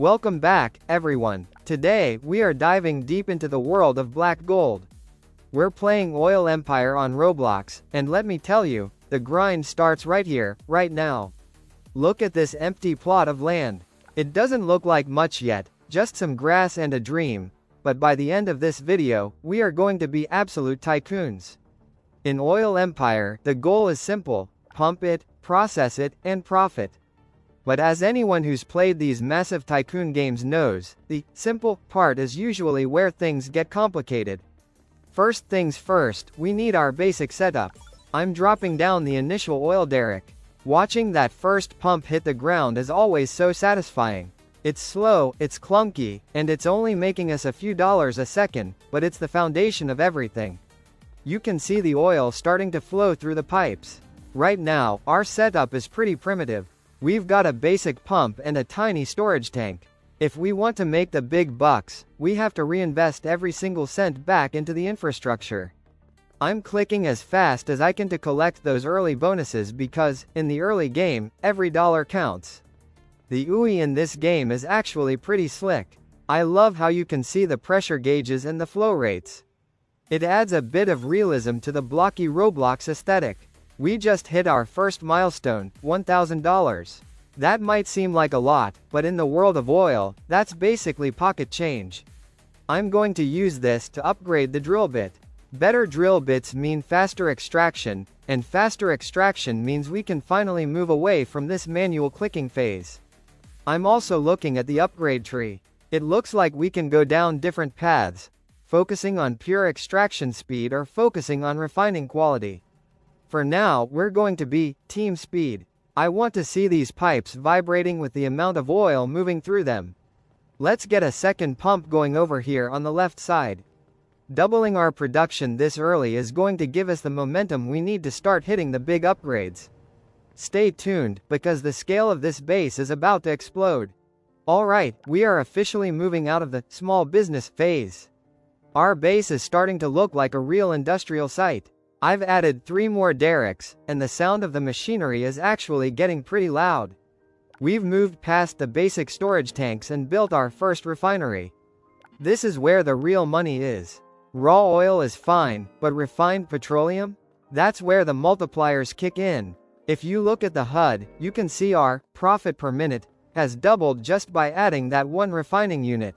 Welcome back, everyone. Today, we are diving deep into the world of black gold. We're playing Oil Empire on Roblox, and let me tell you, the grind starts right here, right now. Look at this empty plot of land. It doesn't look like much yet, just some grass and a dream, but by the end of this video, we are going to be absolute tycoons. In Oil Empire, the goal is simple: pump it, process it, and profit. But as anyone who's played these massive tycoon games knows, the simple part is usually where things get complicated. First things first, we need our basic setup. I'm dropping down the initial oil derrick. Watching that first pump hit the ground is always so satisfying. It's slow, it's clunky, and it's only making us a few dollars a second, but it's the foundation of everything. You can see the oil starting to flow through the pipes. Right now, our setup is pretty primitive. We've got a basic pump and a tiny storage tank. If we want to make the big bucks, we have to reinvest every single cent back into the infrastructure. I'm clicking as fast as I can to collect those early bonuses because, in the early game, every dollar counts. The UI in this game is actually pretty slick. I love how you can see the pressure gauges and the flow rates. It adds a bit of realism to the blocky Roblox aesthetic. We just hit our first milestone, $1,000. That might seem like a lot, but in the world of oil, that's basically pocket change. I'm going to use this to upgrade the drill bit. Better drill bits mean faster extraction, and faster extraction means we can finally move away from this manual clicking phase. I'm also looking at the upgrade tree. It looks like we can go down different paths, focusing on pure extraction speed or focusing on refining quality. For now, we're going to be team speed. I want to see these pipes vibrating with the amount of oil moving through them. Let's get a second pump going over here on the left side. Doubling our production this early is going to give us the momentum we need to start hitting the big upgrades. Stay tuned, because the scale of this base is about to explode. Alright, we are officially moving out of the small business phase. Our base is starting to look like a real industrial site. I've added 3 more derricks, and the sound of the machinery is actually getting pretty loud. We've moved past the basic storage tanks and built our first refinery. This is where the real money is. Raw oil is fine, but refined petroleum? That's where the multipliers kick in. If you look at the HUD, you can see our profit per minute has doubled just by adding that one refining unit.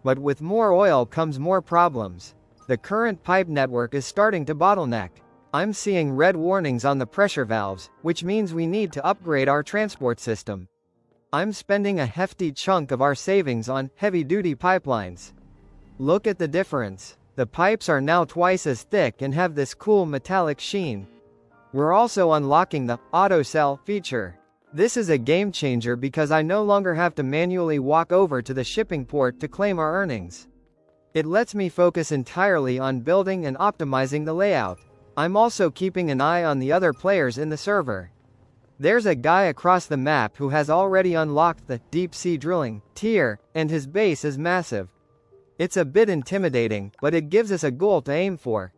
But with more oil comes more problems. The current pipe network is starting to bottleneck. I'm seeing red warnings on the pressure valves, which means we need to upgrade our transport system. I'm spending a hefty chunk of our savings on heavy-duty pipelines. Look at the difference. The pipes are now twice as thick and have this cool metallic sheen. We're also unlocking the auto sell feature. This is a game changer because I no longer have to manually walk over to the shipping port to claim our earnings. It lets me focus entirely on building and optimizing the layout. I'm also keeping an eye on the other players in the server. There's a guy across the map who has already unlocked the deep sea drilling tier, and his base is massive. It's a bit intimidating, but it gives us a goal to aim for.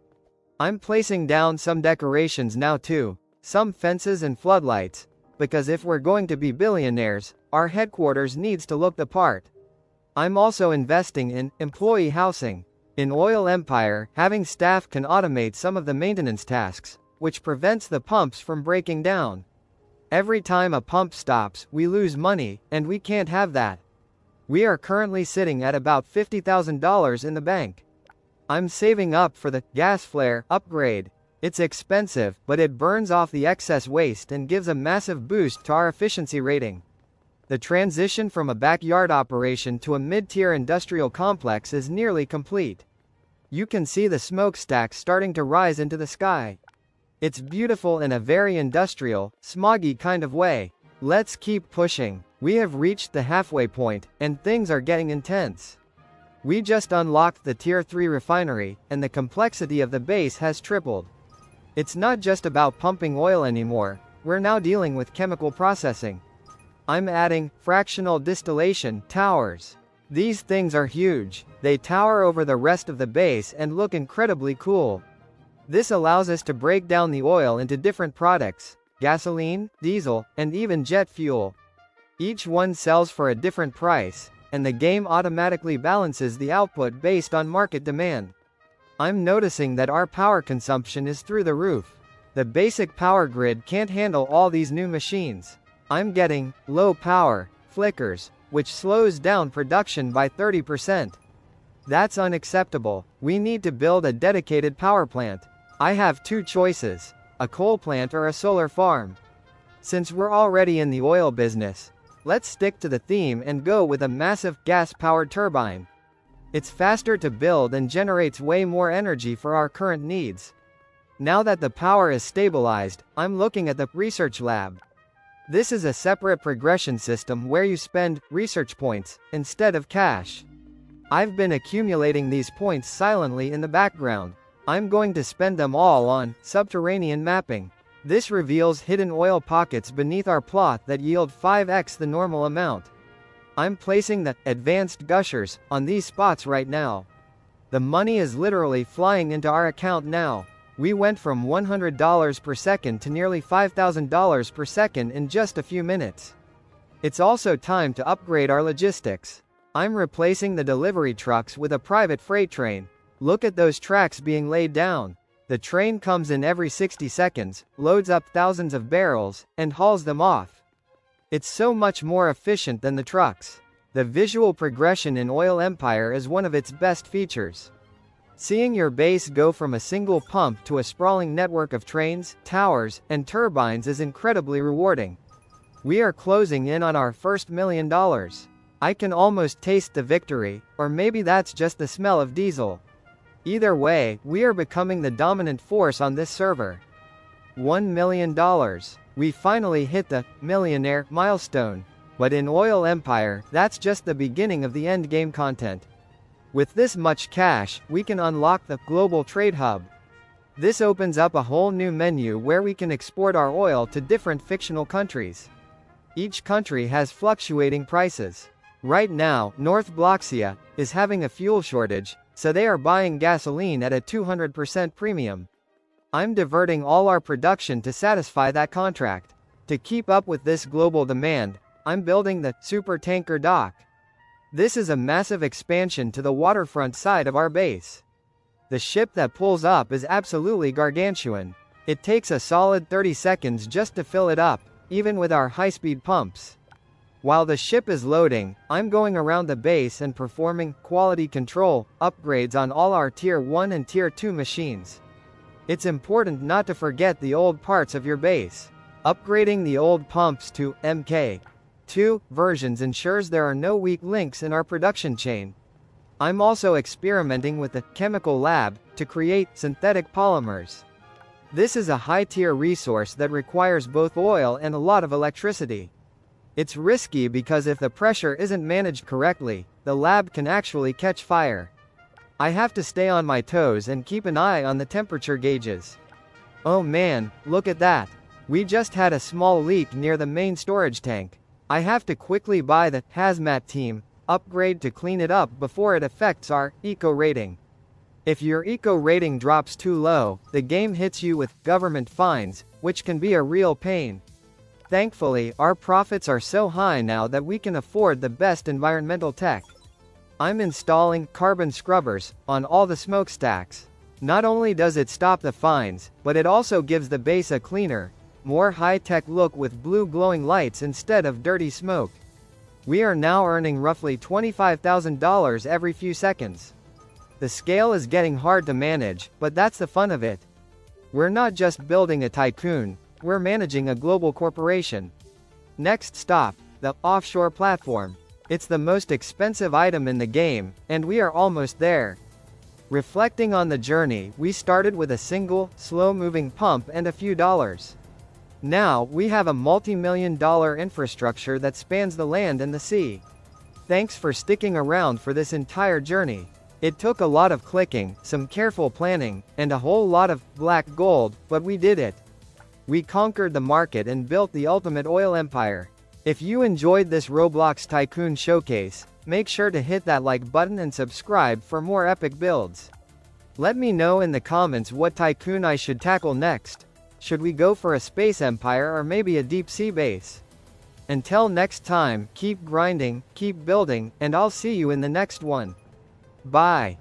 I'm placing down some decorations now too, some fences and floodlights, because if we're going to be billionaires, our headquarters needs to look the part. I'm also investing in employee housing. In Oil Empire, having staff can automate some of the maintenance tasks, which prevents the pumps from breaking down. Every time a pump stops, we lose money, and we can't have that. We are currently sitting at about $50,000 in the bank. I'm saving up for the gas flare upgrade. It's expensive, but it burns off the excess waste and gives a massive boost to our efficiency rating. The transition from a backyard operation to a mid-tier industrial complex is nearly complete. You can see the smokestacks starting to rise into the sky. It's beautiful in a very industrial, smoggy kind of way. Let's keep pushing. We have reached the halfway point, and things are getting intense. We just unlocked the Tier 3 refinery, and the complexity of the base has tripled. It's not just about pumping oil anymore, we're now dealing with chemical processing. I'm adding fractional distillation towers. These things are huge. They tower over the rest of the base and look incredibly cool. This allows us to break down the oil into different products: gasoline, diesel, and even jet fuel. Each one sells for a different price, and the game automatically balances the output based on market demand. I'm noticing that our power consumption is through the roof. The basic power grid can't handle all these new machines. I'm getting low power flickers, which slows down production by 30%. That's unacceptable. We need to build a dedicated power plant. I have two choices: a coal plant or a solar farm. Since we're already in the oil business, let's stick to the theme and go with a massive gas-powered turbine. It's faster to build and generates way more energy for our current needs. Now that the power is stabilized, I'm looking at the research lab. This is a separate progression system where you spend research points instead of cash. I've been accumulating these points silently in the background. I'm going to spend them all on subterranean mapping. This reveals hidden oil pockets beneath our plot that yield 5x the normal amount. I'm placing the advanced gushers on these spots right now. The money is literally flying into our account now. We went from $100 per second to nearly $5,000 per second in just a few minutes. It's also time to upgrade our logistics. I'm replacing the delivery trucks with a private freight train. Look at those tracks being laid down. The train comes in every 60 seconds, loads up thousands of barrels, and hauls them off. It's so much more efficient than the trucks. The visual progression in Oil Empire is one of its best features. Seeing your base go from a single pump to a sprawling network of trains, towers, and turbines is incredibly rewarding. We are closing in on our first $1 million. I can almost taste the victory, or maybe that's just the smell of diesel. Either way, we are becoming the dominant force on this server. $1 million. We finally hit the millionaire milestone. But in Oil Empire, that's just the beginning of the endgame content. With this much cash, we can unlock the global trade hub. This opens up a whole new menu where we can export our oil to different fictional countries. Each country has fluctuating prices. Right now, North Bloxia is having a fuel shortage, so they are buying gasoline at a 200% premium. I'm diverting all our production to satisfy that contract. To keep up with this global demand, I'm building the super tanker dock. This is a massive expansion to the waterfront side of our base. The ship that pulls up is absolutely gargantuan. It takes a solid 30 seconds just to fill it up, even with our high-speed pumps. While the ship is loading, I'm going around the base and performing quality control upgrades on all our Tier 1 and Tier 2 machines. It's important not to forget the old parts of your base. Upgrading the old pumps to MK2 versions ensures there are no weak links in our production chain. I'm also experimenting with the chemical lab to create synthetic polymers. This is a high-tier resource that requires both oil and a lot of electricity. It's risky because if the pressure isn't managed correctly, the lab can actually catch fire. I have to stay on my toes and keep an eye on the temperature gauges. Oh man, look at that. We just had a small leak near the main storage tank. I have to quickly buy the hazmat team upgrade to clean it up before it affects our eco rating. If your eco rating drops too low, the game hits you with government fines, which can be a real pain. Thankfully, our profits are so high now that we can afford the best environmental tech. I'm installing carbon scrubbers on all the smokestacks. Not only does it stop the fines, but it also gives the base a cleaner, more high-tech look with blue glowing lights instead of dirty smoke. We are now earning roughly $25,000 every few seconds. The scale is getting hard to manage, but that's the fun of it. We're not just building a tycoon, we're managing a global corporation. Next stop, the offshore platform. It's the most expensive item in the game, and we are almost there. Reflecting on the journey, we started with a single, slow-moving pump and a few dollars. Now, we have a multi-million-dollar infrastructure that spans the land and the sea. Thanks for sticking around for this entire journey. It took a lot of clicking, some careful planning, and a whole lot of black gold, but we did it. We conquered the market and built the ultimate oil empire. If you enjoyed this Roblox Tycoon showcase, make sure to hit that like button and subscribe for more epic builds. Let me know in the comments what tycoon I should tackle next. Should we go for a space empire or maybe a deep sea base? Until next time, keep grinding, keep building, and I'll see you in the next one. Bye.